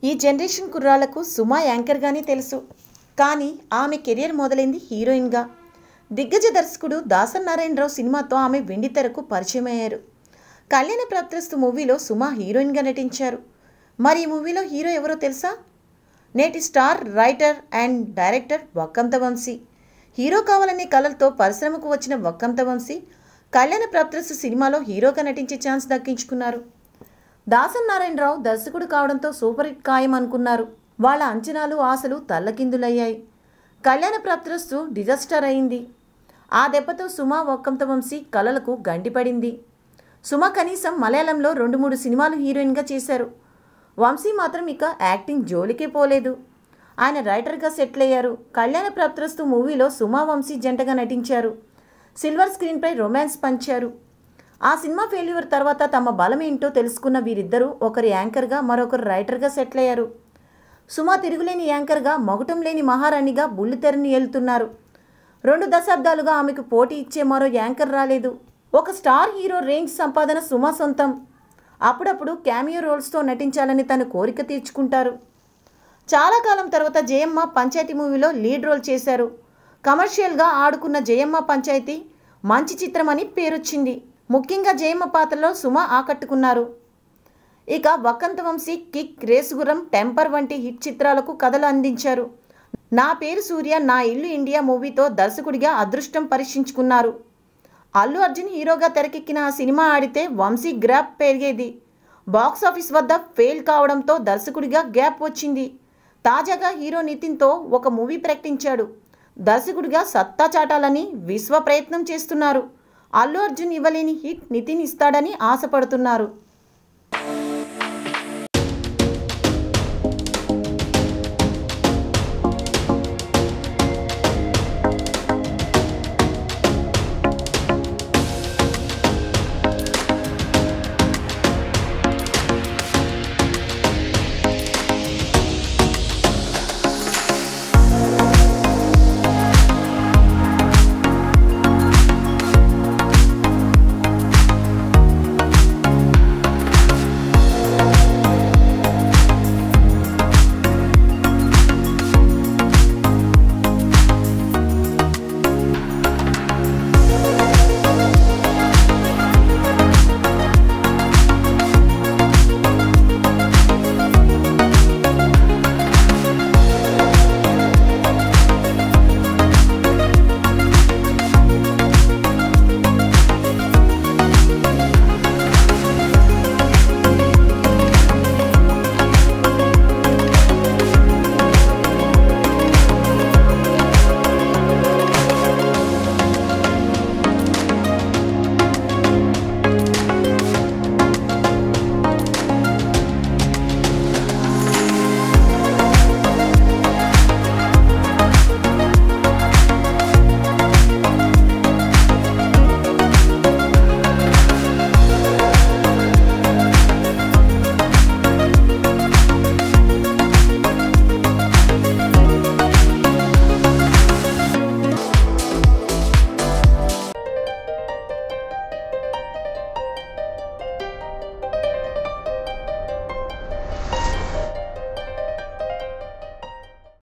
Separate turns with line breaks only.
ఈ జనరేషన్ కుర్రాళ్లకు సుమ యాంకర్గానే తెలుసు. కానీ ఆమె కెరియర్ మొదలైంది హీరోయిన్గా. దిగ్గజ దర్శకుడు దాసరి నారాయణరావు సినిమాతో ఆమె వెండితెరకు పరిచయమయ్యారు. కళ్యాణ ప్రాప్తిరస్తు మూవీలో సుమ హీరోయిన్గా నటించారు. మరి ఈ మూవీలో హీరో ఎవరో తెలుసా? నేటి star writer and director Vakkantham Vamsi. Hero కావాలనే కలలతో పరిశ్రమకు వచ్చిన వక్కంత వంశీ కళ్యాణ ప్రాప్తిరస్తు సినిమాలో హీరోగా నటించే ఛాన్స్ దక్కించుకున్నారు. దాసరి నారాయణరావు దర్శకుడు కావడంతో సూపర్ హిట్ ఖాయం అనుకున్నారు. వాళ్ళ అంచనాలు ఆశలు తల్లకిందులయ్యాయి. కళ్యాణ ప్రాప్తిరస్తు డిజాస్టర్ అయింది. ఆ దెబ్బతో సుమ వక్కంత వంశీ కలలకు గండిపడింది. సుమ కనీసం మలయాళంలో 2-3 సినిమాలు హీరోయిన్గా చేశారు. వంశీ మాత్రం ఇక యాక్టింగ్ జోలికే పోలేదు. ఆయన రైటర్గా సెటిల్ అయ్యారు. కళ్యాణ ప్రాప్తిరస్తు మూవీలో సుమ వంశీ జంటగా నటించారు. సిల్వర్ స్క్రీన్పై రొమాన్స్ పంచారు. ఆ సినిమా ఫెయిల్యూర్ తర్వాత తమ బలం ఏంటో తెలుసుకున్న వీరిద్దరూ ఒకరు యాంకర్గా మరొకరు రైటర్గా సెటిల్ అయ్యారు. సుమ తిరుగులేని యాంకర్గా, మగుటం లేని మహారాణిగా బుల్లితెరని ఏలుతున్నారు. 2 దశాబ్దాలుగా ఆమెకు పోటీ ఇచ్చే మరో యాంకర్ రాలేదు. ఒక స్టార్ హీరో రేంజ్ సంపాదన సుమ సొంతం. అప్పుడప్పుడు క్యామియో రోల్స్తో నటించాలని తన కోరిక తీర్చుకుంటారు. చాలా కాలం తర్వాత జయమ్మ పంచాయతీ మూవీలో లీడ్ రోల్ చేశారు. కమర్షియల్గా ఆడుకున్న జయమ్మ పంచాయతీ మంచి చిత్రమని పేరొచ్చింది. ముఖ్యంగా జయమ్మ పాత్రలో సుమ ఆకట్టుకున్నారు. ఇక వక్కంత వంశీ కిక్, రేసుగుర్రం, టెంపర్ వంటి హిట్ చిత్రాలకు కథలు అందించారు. నా పేరు సూర్య, నా ఇల్లు ఇండియా మూవీతో దర్శకుడిగా అదృష్టం పరీక్షించుకున్నారు. అల్లు అర్జున్ హీరోగా తెరకెక్కిన ఆ సినిమా ఆడితే వంశీ గ్రాప్ పెరిగేది. బాక్సాఫీస్ వద్ద ఫెయిల్ కావడంతో దర్శకుడిగా గ్యాప్ వచ్చింది. తాజాగా హీరో నితిన్తో ఒక మూవీ ప్రకటించాడు. దర్శకుడిగా సత్తా చాటాలని విశ్వ ప్రయత్నం చేస్తున్నారు. అల్లు అర్జున్ ఇవ్వలేని హిట్ నితిన్ ఇస్తాడని ఆశపడుతున్నారు.